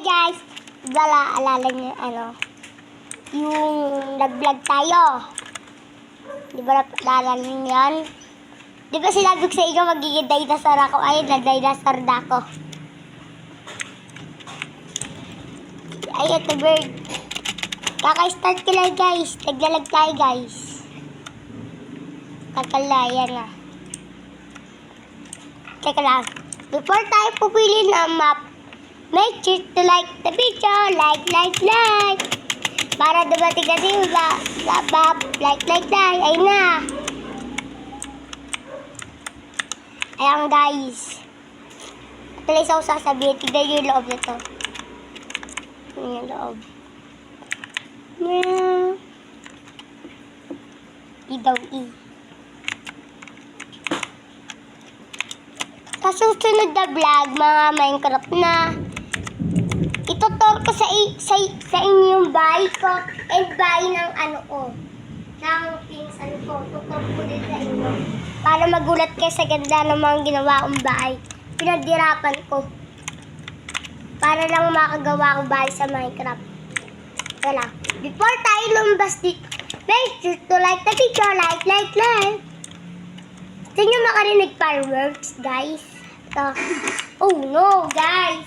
guys, alala niyo yung nag-vlog tayo. Di ba naalala niyo yan? Di ba sinabi ko sa inyo magiging dinosaur ako? Ayun na, dinosaur na ako. Ay, ito bird. Kaka-start ko lang guys. Naglalag tayo guys. Kakalayan na. Teka lang. Before tayo pupili ng map, make sure to like the video. Like. Para dumating kasi yung map. Like. Ayun na. Ayan guys. Ito lang isa ko sasabihin. Tignan yung loob na to. Ayan yung loob. Meow. I. Sa susunod na vlog, mga Minecraft na, itutur ko sa inyong bahay ko and bahay ng ng pinsan ko. Tutur ko din sa inyo. Para magulat kayo sa ganda ng mga ginawa kong bahay. Pinaghirapan ko. Para lang makagawa kong bahay sa Minecraft. Wala. Before tayo lumabas dito, make sure to like the video. Like. Gusto nyo makarinig fireworks, guys? Ito. Oh no, guys!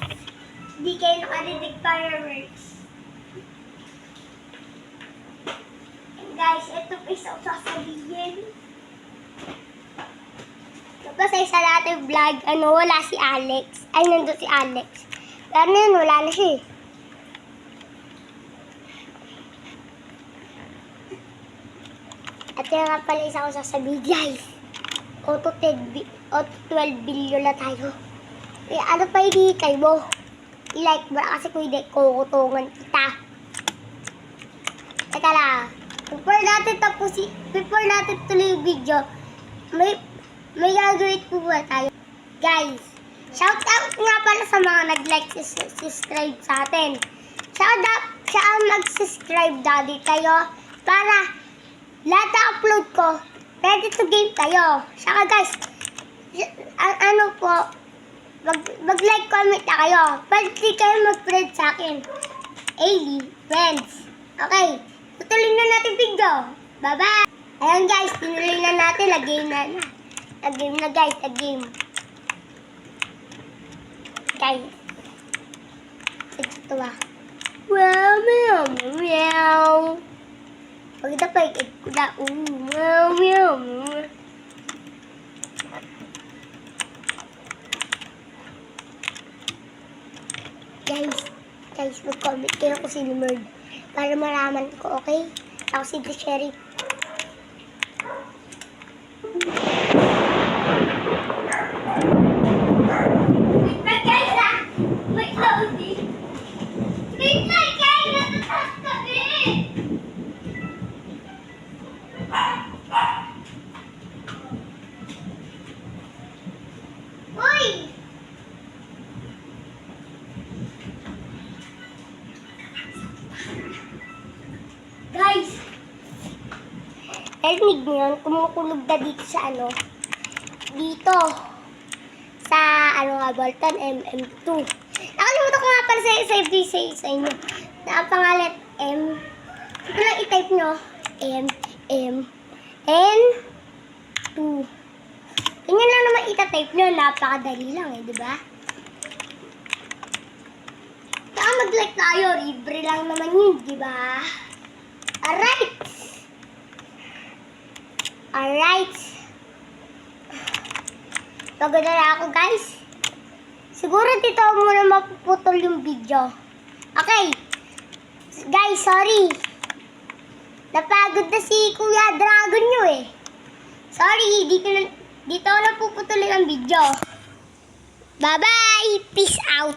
Hindi kayo nakarinig fireworks. And guys, ito pa isa sasabihin. Tapos sa isa natin vlog, wala si Alex. Ay, nandun si Alex. Pero yun, wala na siya eh. At yun nga pala isa ko sasabihin, guys. Auto 12 billion na tayo. Eh, ano pa hinihintay mo? I-like mo na kasi kung hindi, kukutungan kita. Teka lang. Before natin tuloy yung video, may gagawin po ba tayo? Guys, shout out nga pala sa mga nag-like, subscribe sa atin. Shout out sa mag-subscribe daddy kayo para lahat na upload ko, ready to game tayo. Saka guys, mag-like, comment na kayo. Pwede kayo mag-friend sa akin. Friends. Okay, tutuloy na natin video. Bye-bye. Ayan guys, tinuloy na natin. Nag-game na guys, nag-game. Guys. Ito ba? Meow. Pagkita pa, ikit ko na. Meow. Guys, mag-comment kayo kung sino Merd. Para maraman ko, okay? Ako si The Sheriff. Wait guys ha! Wait lang guys! Natatas kami! Uy! Guys! Narinig mo yun? Kumukulog na dito sa dito. Sa Bolton MM2. Nakalimutan ko nga pala sa inyo. Na ang pangalan M. Ito lang i-type nyo. N2. Ganyan lang naman ita-type nyo. Napakadali lang diba? Saka mag-like tayo. Libre lang naman yun, diba? Alright. Pagod na ako, guys. Siguro dito muna mapuputol yung video. Okay. Guys, sorry. Napagod na si Kuya Dragon nyo eh. Sorry, dito na puputulin ang video. Bye-bye. Peace out.